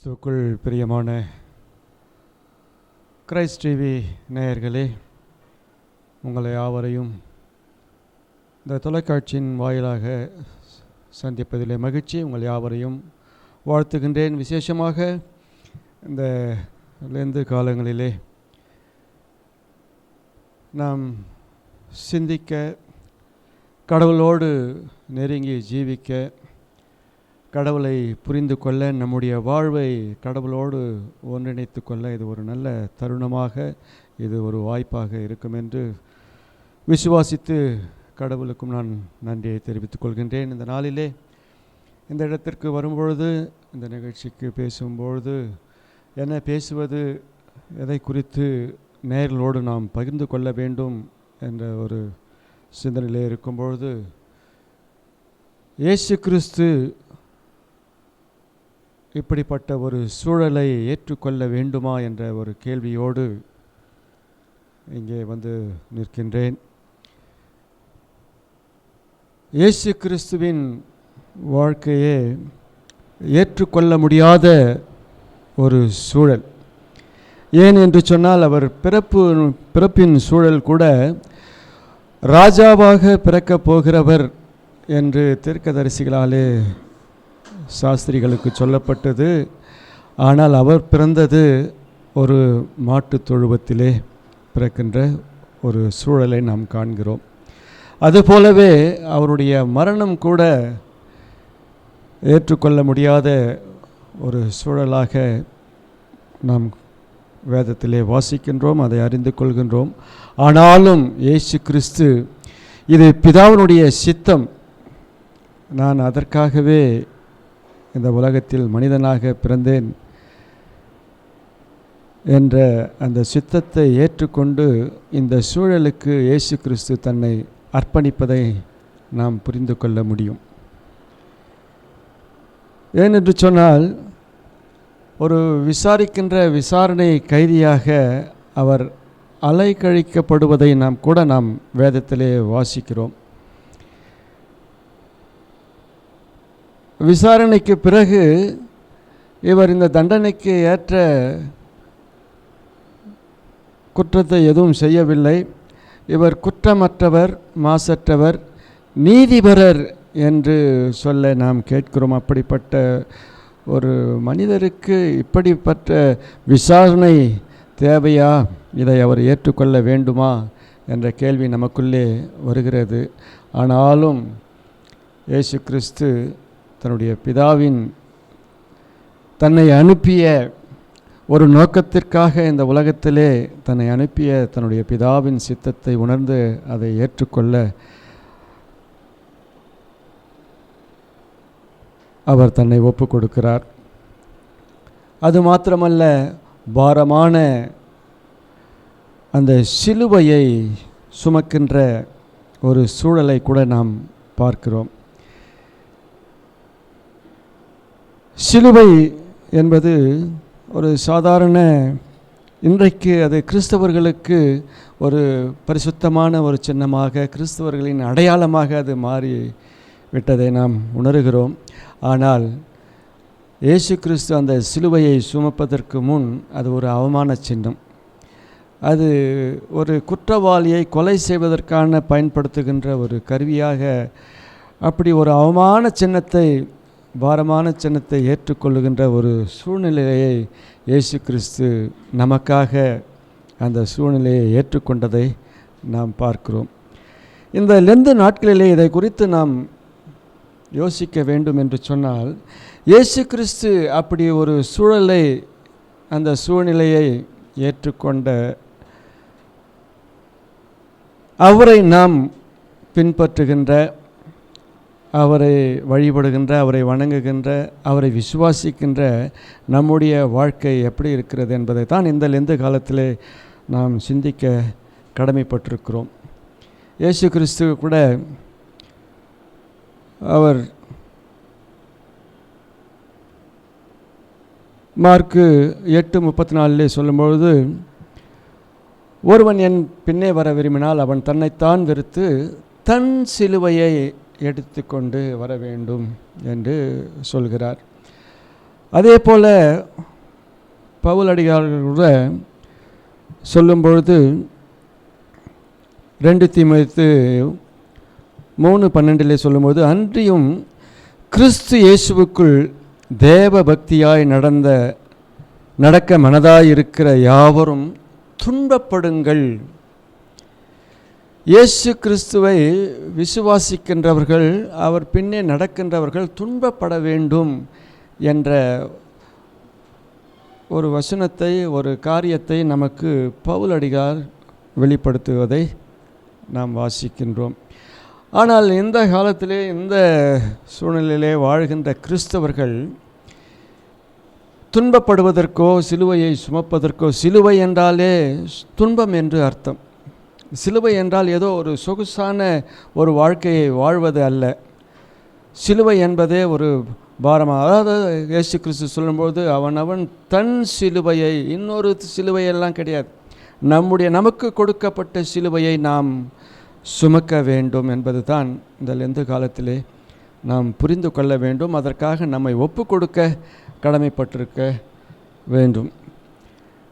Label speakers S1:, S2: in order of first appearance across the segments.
S1: கிறிஸ்துவுக்குள் பிரியமான Christ TV நேயர்களே, உங்களை யாவரையும் இந்த தொலைக்காட்சியின் வாயிலாக சந்திப்பதிலே மகிழ்ச்சி. உங்கள் யாவரையும் வாழ்த்துகின்றேன். விசேஷமாக இந்த லெந்து காலங்களிலே நாம் சிந்திக்க, கடவுளோடு நெருங்கி ஜீவிக்க, கடவுளை புரிந்து கொள்ள, நம்முடைய வாழ்வை கடவுளோடு ஒன்றிணைத்து கொள்ள இது ஒரு நல்ல தருணமாக, இது ஒரு வாய்ப்பாக இருக்கும் என்று விசுவாசித்து கடவுளுக்கும் நான் நன்றியை தெரிவித்துக் கொள்கின்றேன். இந்த நாளிலே இந்த இடத்திற்கு வரும்பொழுது, இந்த நிகழ்ச்சிக்கு பேசும்பொழுது என்ன பேசுவது, எதை குறித்து நேயர்களோடு நாம் பகிர்ந்து கொள்ள வேண்டும் என்ற ஒரு சிந்தனையிலே இருக்கும்பொழுது, இயேசு கிறிஸ்து இப்படிப்பட்ட ஒரு சூழலை ஏற்றுக்கொள்ள வேண்டுமா என்ற ஒரு கேள்வியோடு இங்கே வந்து நிற்கின்றேன். இயேசு கிறிஸ்துவின் வாழ்க்கையே ஏற்றுக்கொள்ள முடியாத ஒரு சூழல். ஏன் என்று சொன்னால், அவர் பிறப்பின் சூழல் கூட ராஜாவாக பிறக்கப் போகிறவர் என்று தீர்க்கதரிசிகளாலே சாஸ்திரிகளுக்கு சொல்லப்பட்டது. ஆனால் அவர் பிறந்தது ஒரு மாட்டுத் தொழுவத்திலே பிறக்கின்ற ஒரு சூழலை நாம் காண்கிறோம். அதுபோலவே அவருடைய மரணம் கூட ஏற்றுக்கொள்ள முடியாத ஒரு சூழலாக நாம் வேதத்திலே வாசிக்கின்றோம், அதை அறிந்து கொள்கின்றோம். ஆனாலும் இயேசு கிறிஸ்து, இது பிதாவினுடைய சித்தம், நான் அதற்காகவே இந்த உலகத்தில் மனிதனாக பிறந்தேன் என்ற அந்த சித்தத்தை ஏற்றுக்கொண்டு இந்த சூழலுக்கு இயேசு கிறிஸ்து தன்னை அர்ப்பணிப்பதை நாம் புரிந்து கொள்ள முடியும். ஏனென்று சொன்னால், ஒரு விசாரிக்கின்ற விசாரணை கைதியாக அவர் அலைக்கழிக்கப்படுவதை நாம் வேதத்திலே வாசிக்கிறோம். விசாரணைக்கு பிறகு இவர் இந்த தண்டனைக்கு ஏற்ற குற்றத்தை எதுவும் செய்யவில்லை, இவர் குற்றமற்றவர், மாசற்றவர், நீதிபரர் என்று சொல்ல நாம் கேட்கிறோம். அப்படிப்பட்ட ஒரு மனிதருக்கு இப்படிப்பட்ட விசாரணை தேவையா? இதை அவர் ஏற்றுக்கொள்ள வேண்டுமா என்ற கேள்வி நமக்குள்ளே வருகிறது. ஆனாலும் இயேசு கிறிஸ்து தன்னுடைய பிதாவின், தன்னை அனுப்பிய ஒரு நோக்கத்திற்காக இந்த உலகத்திலே தன்னை அனுப்பிய தன்னுடைய பிதாவின் சித்தத்தை உணர்ந்து அதை ஏற்றுக்கொள்ள அவர் தன்னை ஒப்பு கொடுக்கிறார். அது மாத்திரமல்ல, பாரமான அந்த சிலுவையை சுமக்கின்ற ஒரு சூழலை கூட நாம் பார்க்கிறோம். சிலுவை என்பது ஒரு சாதாரண, இன்றைக்கு அது கிறிஸ்தவர்களுக்கு ஒரு பரிசுத்தமான ஒரு சின்னமாக, கிறிஸ்தவர்களின் அடையாளமாக அது மாறி விட்டதை நாம் உணர்கிறோம். ஆனால் இயேசு கிறிஸ்து அந்த சிலுவையை சுமப்பதற்கு முன் அது ஒரு அவமான சின்னம். அது ஒரு குற்றவாளியை கொலை செய்வதற்கான பயன்படுத்துகின்ற ஒரு கருவியாக, அப்படி ஒரு அவமான சின்னத்தை, பாரமான சின்னத்தை ஏற்றுக்கொள்ளுகின்ற ஒரு சூழ்நிலையை இயேசு கிறிஸ்து நமக்காக அந்த சூழ்நிலையை ஏற்றுக்கொண்டதை நாம் பார்க்கிறோம். இந்த லெந்து நாட்களிலே இதை குறித்து நாம் யோசிக்க வேண்டும் என்று சொன்னால், இயேசு கிறிஸ்து அப்படி ஒரு சூழலை, அந்த சூழ்நிலையை ஏற்றுக்கொண்ட அவரை நாம் பின்பற்றுகின்ற, அவரை வழிபடுகின்ற, அவரை வணங்குகின்ற, அவரை விசுவாசிக்கின்ற நம்முடைய வாழ்க்கை எப்படி இருக்கிறது என்பதை தான் இந்த லெந்து காலத்திலே நாம் சிந்திக்க கடமைப்பட்டிருக்கிறோம். இயேசு கிறிஸ்து கூட அவர் மார்க்கு 8:34 சொல்லும்பொழுது, ஒருவன் என் பின்னே வர விரும்பினால் அவன் தன்னைத்தான் வெறுத்து தன் சிலுவையை எடுத்துக்கொண்டு வர வேண்டும் என்று சொல்கிறார். அதே போல் பவுல் அடியார்கள் கூட சொல்லும்பொழுது 2 தீமோத்தேயு 3:12 சொல்லும்போது, அன்றியும் கிறிஸ்து இயேசுவுக்குள் தேவ பக்தியாய் நடக்க மனதாயிருக்கிற யாவரும் துன்பப்படுங்கள். இயேசு கிறிஸ்துவை விசுவாசிக்கின்றவர்கள், அவர் பின்னே நடக்கின்றவர்கள் துன்பப்பட வேண்டும் என்ற ஒரு வசனத்தை, ஒரு காரியத்தை நமக்கு பவுல் அடியார் வெளிப்படுத்துவதை நாம் வாசிக்கின்றோம். ஆனால் இந்த காலத்திலே, இந்த சூழ்நிலையிலே வாழ்கின்ற கிறிஸ்தவர்கள் துன்பப்படுவதற்கோ சிலுவையை சுமப்பதற்கோ, சிலுவை என்றாலே துன்பம் என்று அர்த்தம். சிலுவை என்றால் ஏதோ ஒரு சொகுசான ஒரு வாழ்க்கையை வாழ்வது அல்ல. சிலுவை என்பதே ஒரு பாரமாக, அதாவது இயேசு கிறிஸ்து சொல்லும்போது அவன் தன் சிலுவையை, இன்னொரு சிலுவையெல்லாம் கிடையாது, நமக்கு கொடுக்கப்பட்ட சிலுவையை நாம் சுமக்க வேண்டும் என்பது தான் இந்த லெந்து காலத்திலே நாம் புரிந்து கொள்ள வேண்டும். அதற்காக நம்மை ஒப்பு கொடுக்க கடமைப்பட்டிருக்க வேண்டும்.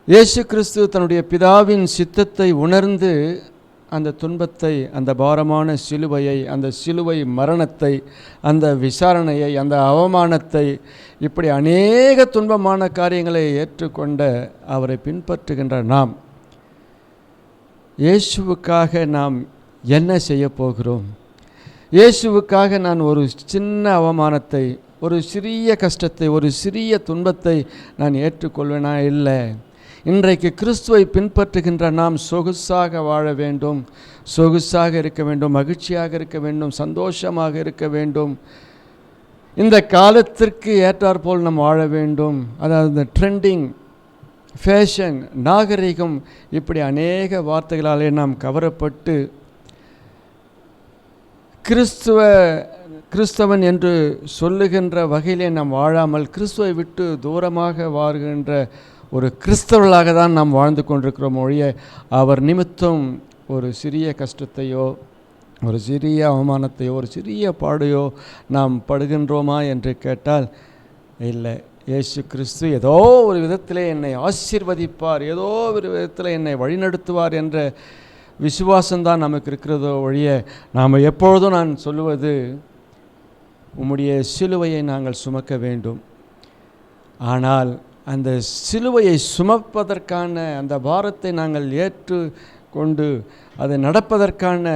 S1: இயேசு கிறிஸ்து தன்னுடைய பிதாவின் சித்தத்தை உணர்ந்து அந்த துன்பத்தை, அந்த பாரமான சிலுவையை, அந்த சிலுவை மரணத்தை, அந்த விசாரணையை, அந்த அவமானத்தை, இப்படி அநேக துன்பமான காரியங்களை ஏற்றுக்கொண்ட அவரை பின்பற்றுகின்ற நாம் இயேசுவுக்காக நாம் என்ன செய்ய போகிறோம்? இயேசுவுக்காக நான் ஒரு சின்ன அவமானத்தை, ஒரு சிறிய கஷ்டத்தை, ஒரு சிறிய துன்பத்தை நான் ஏற்றுக்கொள்வேனா? இல்லை. இன்றைக்கு கிறிஸ்துவை பின்பற்றுகின்ற நாம் சொகுசாக வாழ வேண்டும், சொகுசாக இருக்க வேண்டும், மகிழ்ச்சியாக இருக்க வேண்டும், சந்தோஷமாக இருக்க வேண்டும், இந்த காலத்திற்கு ஏற்றாற்போல் நாம் வாழ வேண்டும். அதாவது இந்த ட்ரெண்டிங், ஃபேஷன், நாகரிகம், இப்படி அநேக வார்த்தைகளாலே நாம் கவரப்பட்டு கிறிஸ்தவன் என்று சொல்லுகின்ற வகையிலே நாம் வாழாமல் கிறிஸ்துவை விட்டு தூரமாக வாழ்கின்ற ஒரு கிறிஸ்தவர்களாக தான் நாம் வாழ்ந்து கொண்டிருக்கிறோம் ஒழிய, அவர் நிமித்தம் ஒரு சிறிய கஷ்டத்தையோ, ஒரு சிறிய அவமானத்தையோ, ஒரு சிறிய பாடையோ நாம் படுகின்றோமா என்று கேட்டால் இல்லை. இயேசு கிறிஸ்து ஏதோ ஒரு விதத்தில் என்னை ஆசீர்வதிப்பார், ஏதோ ஒரு விதத்தில் என்னை வழிநடத்துவார் என்ற விசுவாசம்தான் நமக்கு இருக்கிறதோ ஒழிய, நாம் எப்பொழுதும் நான் சொல்லுவது, உம்முடைய சிலுவையை நாங்கள் சுமக்க வேண்டும். ஆனால் அந்த சிலுவையை சுமப்பதற்கான அந்த பாரத்தை நாங்கள் ஏற்று கொண்டு அதை நடப்பதற்கான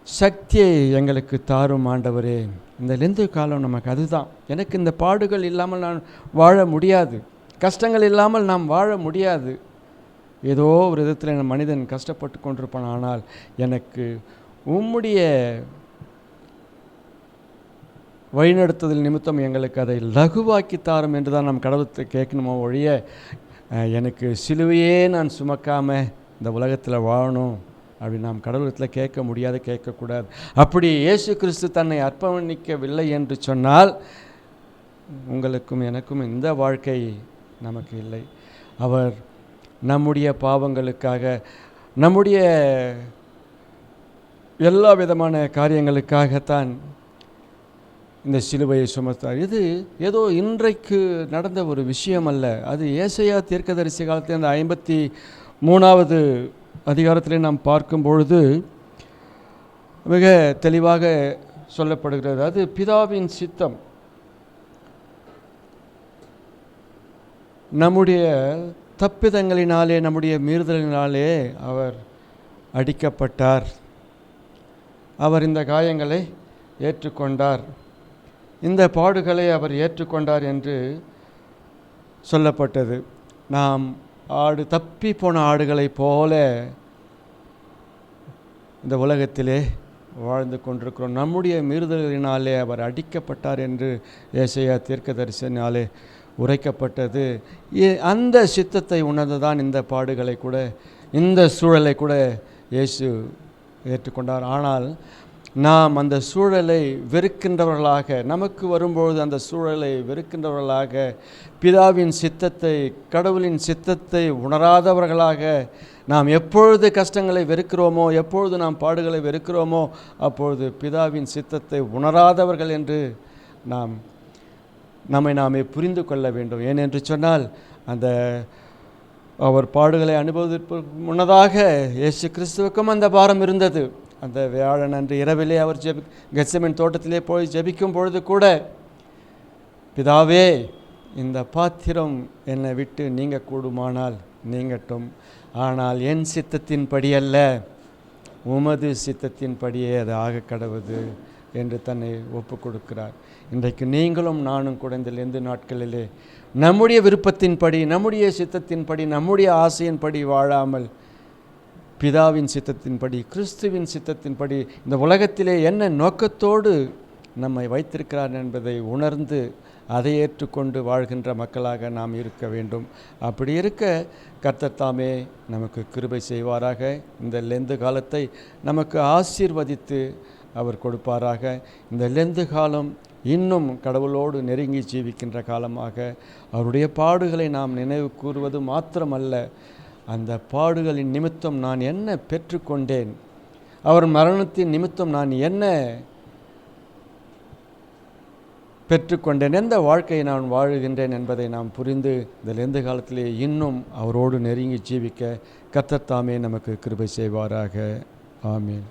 S1: சக்தியை எங்களுக்கு தாரும் ஆண்டவரே. இந்த லெந்து காலம் நமக்கு அதுதான். எனக்கு இந்த பாடுகள் இல்லாமல் நான் வாழ முடியாது, கஷ்டங்கள் இல்லாமல் நாம் வாழ முடியாது. ஏதோ ஒரு விதத்தில் மனிதன் கஷ்டப்பட்டு கொண்டிருப்பான். ஆனால் எனக்கு உம்முடைய வழிநடத்துதல் நிமித்தம் எங்களுக்கு அதை லகுவாக்கி தாரும் என்று தான் நாம் கடவுளத்தை கேட்கணுமோ ஒழிய, எனக்கு சிலுவையே நான் சுமக்காமல் இந்த உலகத்தில் வாழணும் அப்படி நாம் கடவுளத்தில் கேட்க முடியாது, கேட்கக்கூடாது. அப்படி இயேசு கிறிஸ்து தன்னை அர்ப்பணிக்கவில்லை என்று சொன்னால் உங்களுக்கும் எனக்கும் இந்த வாழ்க்கை நமக்கு இல்லை. அவர் நம்முடைய பாவங்களுக்காக, நம்முடைய எல்லா விதமான காரியங்களுக்காகத்தான் இந்த சிலுவையை சுமத்தார். இது ஏதோ இன்றைக்கு நடந்த ஒரு விஷயம் அல்ல. அது ஏசாயா தீர்க்கதரிசி காலத்தில் அந்த 53வது அதிகாரத்திலே நாம் பார்க்கும் பொழுது மிக தெளிவாக சொல்லப்படுகிறது. அது பிதாவின் சித்தம். நம்முடைய தப்பிதங்களினாலே, நம்முடைய மீறுதலினாலே அவர் அடிக்கப்பட்டார், அவர் இந்த காயங்களை ஏற்றுக்கொண்டார், இந்த பாடுகளை அவர் ஏற்றுக்கொண்டார் என்று சொல்லப்பட்டது. நாம் தப்பி போன ஆடுகளைப் போல இந்த உலகத்திலே வாழ்ந்து கொண்டிருக்கிறோம். நம்முடைய மீறுதலினாலே அவர் அடிக்கப்பட்டார் என்று ஏசாயா தீர்க்கதரிசியினாலே உரைக்கப்பட்டது. அந்த சித்தத்தை உணர்ந்துதான் இந்த பாடுகளை கூட, இந்த சூழலை கூட இயேசு ஏற்றுக்கொண்டார். ஆனால் நாம் அந்த சூழலை வெறுக்கின்றவர்களாக, நமக்கு வரும்பொழுது அந்த சூழலை வெறுக்கின்றவர்களாக, பிதாவின் சித்தத்தை, கடவுளின் சித்தத்தை உணராதவர்களாக நாம் எப்பொழுது கஷ்டங்களை வெறுக்கிறோமோ, எப்பொழுது நாம் பாடுகளை வெறுக்கிறோமோ, அப்பொழுது பிதாவின் சித்தத்தை உணராதவர்கள் என்று நம்மை நாமே புரிந்து கொள்ள வேண்டும். ஏனென்று சொன்னால் அந்த அவர் பாடுகளை அனுபவத்திற்கு முன்னதாக இயேசு கிறிஸ்துவுக்கும் அந்த பாரம் இருந்தது. அந்த வியாழன் அன்று இரவிலே அவர் கெத்செமனே தோட்டத்திலே போய் ஜெபிக்கும் பொழுது கூட, பிதாவே, இந்த பாத்திரம் என்னை விட்டு நீங்க கூடுமானால் நீங்கட்டும், ஆனால் என் சித்தத்தின்படி அல்ல, உமது சித்தத்தின்படியே அது ஆக கடவுது என்று தன்னை ஒப்பு கொடுக்கிறார். இன்றைக்கு நீங்களும் நானும் கூட இந்த லெந்து நாட்களிலே நம்முடைய விருப்பத்தின்படி, நம்முடைய சித்தத்தின்படி, நம்முடைய ஆசையின்படி வாழாமல் பிதாவின் சித்தத்தின்படி, கிறிஸ்துவின் சித்தத்தின்படி, இந்த உலகத்திலே என்ன நோக்கத்தோடு நம்மை வைத்திருக்கிறார் என்பதை உணர்ந்து அதை ஏற்றுக்கொண்டு வாழ்கின்ற மக்களாக நாம் இருக்க வேண்டும். அப்படி இருக்க கர்த்தர் தாமே நமக்கு கிருபை செய்வாராக. இந்த லெந்து காலத்தை நமக்கு ஆசீர்வதித்து அவர் கொடுப்பாராக. இந்த லெந்து காலம் இன்னும் கடவுளோடு நெருங்கி ஜீவிக்கின்ற காலமாக, அவருடைய பாடுகளை நாம் நினைவு கூறுவது மாத்திரமல்ல, அந்த பாடுகளின் நிமித்தம் நான் என்ன பெற்றுக்கொண்டேன், அவர் மரணத்தின் நிமித்தம் நான் என்ன பெற்றுக்கொண்டேன், எந்த வாழ்க்கையை நான் வாழுகின்றேன் என்பதை நாம் புரிந்து இந்த லெந்து காலத்திலே இன்னும் அவரோடு நெருங்கி ஜீவிக்க கர்த்தர் தாமே நமக்கு கிருபை செய்வாராக. ஆமீன்.